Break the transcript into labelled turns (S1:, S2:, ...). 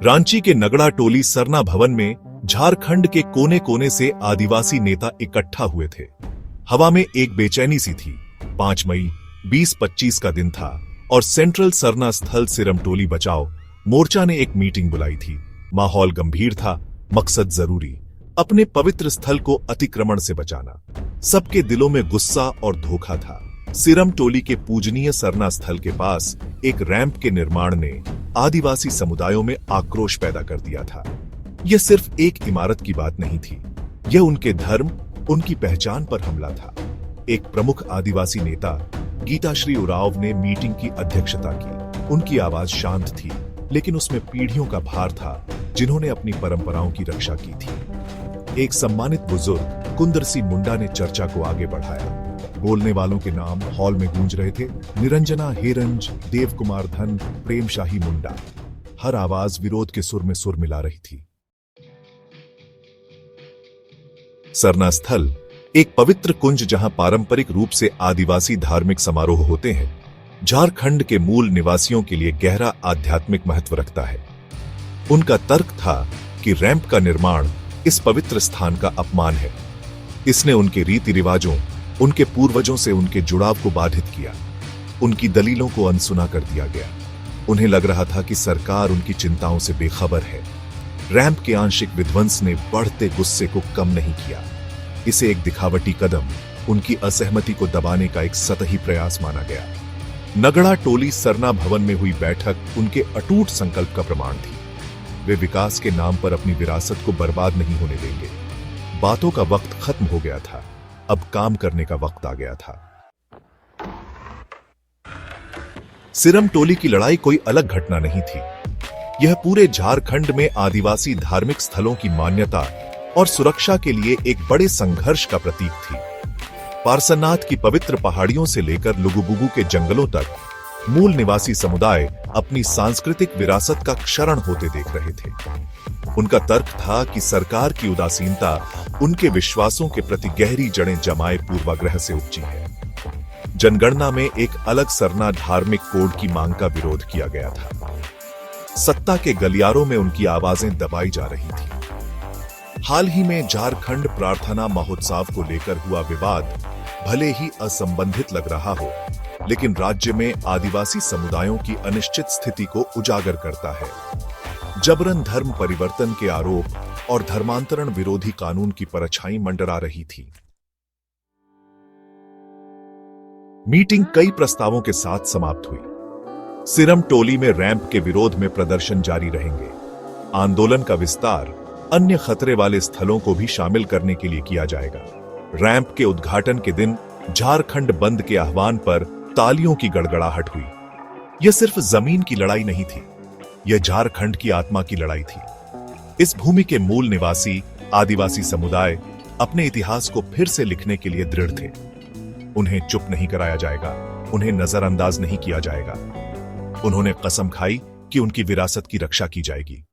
S1: रांची के नगड़ा टोली सरना भवन में झारखंड के कोने कोने से आदिवासी नेता इकट्ठा हुए थे। हवा में एक बेचैनी सी थी। 5 मई 2025 का दिन था और सेंट्रल सरना स्थल सिरमटोली बचाओ मोर्चा ने एक मीटिंग बुलाई थी। माहौल गंभीर था, मकसद जरूरी, अपने पवित्र स्थल को अतिक्रमण से बचाना। सबके दिलों में गुस्सा और धोखा था। सिरमटोली के पूजनीय सरना स्थल के पास एक रैंप के निर्माण ने आदिवासी समुदायों में आक्रोश पैदा कर दिया था। यह सिर्फ एक इमारत की बात नहीं थी, यह उनके धर्म, उनकी पहचान पर हमला था। एक प्रमुख आदिवासी नेता गीताश्री उरांव ने मीटिंग की अध्यक्षता की। उनकी आवाज शांत थी, लेकिन उसमें पीढ़ियों का भार था जिन्होंने अपनी परंपराओं की रक्षा की थी। एक सम्मानित बुजुर्ग कुंदर सिंह मुंडा ने चर्चा को आगे बढ़ाया। बोलने वालों के नाम हॉल में गूंज रहे थे। निरंजना हेरंज, देव कुमार धन, प्रेम शाही मुंडा। हर आवाज विरोध के सुर में सुर मिला रही थी। सरना स्थल एक पवित्र कुंज जहां पारंपरिक रूप से आदिवासी धार्मिक समारोह होते हैं, झारखंड के मूल निवासियों के लिए गहरा आध्यात्मिक महत्व रखता है। उनका तर्क था कि रैंप का निर्माण इस पवित्र स्थान का अपमान है। इसने उनके रीति रिवाजों, उनके पूर्वजों से उनके जुड़ाव को बाधित किया। उनकी दलीलों को अनसुना कर दिया गया। उन्हें लग रहा था कि सरकार उनकी चिंताओं से बेखबर है। रैंप के आंशिक विध्वंस ने बढ़ते गुस्से को कम नहीं किया। इसे एक दिखावटी कदम, उनकी असहमति को दबाने का एक सतही प्रयास माना गया। नगड़ा टोली सरना भवन में हुई बैठक उनके अटूट संकल्प का प्रमाण थी। वे विकास के नाम पर अपनी विरासत को बर्बाद नहीं होने देंगे। बातों का वक्त खत्म हो गया था, अब काम करने का वक्त आ गया था। सिरमटोली की लड़ाई कोई अलग घटना नहीं थी। यह पूरे झारखंड में आदिवासी धार्मिक स्थलों की मान्यता और सुरक्षा के लिए एक बड़े संघर्ष का प्रतीक थी। पार्सनाथ की पवित्र पहाड़ियों से लेकर लुगुबुगु के जंगलों तक मूल निवासी समुदाय अपनी सांस्कृतिक विरासत का क्षरण होते देख रहे थे। उनका तर्क था कि सरकार की उदासीनता उनके विश्वासों के प्रति गहरी जड़ें जमाए पूर्वाग्रह से उपजी है। जनगणना में एक अलग सरना धार्मिक कोड की मांग का विरोध किया गया था। सत्ता के गलियारों में उनकी आवाजें दबाई जा रही थी। हाल ही में झारखंड प्रार्थना महोत्सव को लेकर हुआ विवाद भले ही असंबंधित लग रहा हो, लेकिन राज्य में आदिवासी समुदायों की अनिश्चित स्थिति को उजागर करता है। जबरन धर्म परिवर्तन के आरोप और धर्मांतरण विरोधी कानून की परछाई मंडरा रही थी। मीटिंग कई प्रस्तावों के साथ समाप्त हुई। सिरमटोली में रैंप के विरोध में प्रदर्शन जारी रहेंगे। आंदोलन का विस्तार अन्य खतरे वाले स्थलों को भी शामिल करने के लिए किया जाएगा। रैंप के उद्घाटन के दिन झारखंड बंद के आह्वान पर तालियों की गड़गड़ाहट हुई। यह सिर्फ जमीन की लड़ाई नहीं थी, यह झारखंड की आत्मा की लड़ाई थी। इस भूमि के मूल निवासी आदिवासी समुदाय अपने इतिहास को फिर से लिखने के लिए दृढ़ थे। उन्हें चुप नहीं कराया जाएगा, उन्हें नजरअंदाज नहीं किया जाएगा। उन्होंने कसम खाई कि उनकी विरासत की रक्षा की जाएगी।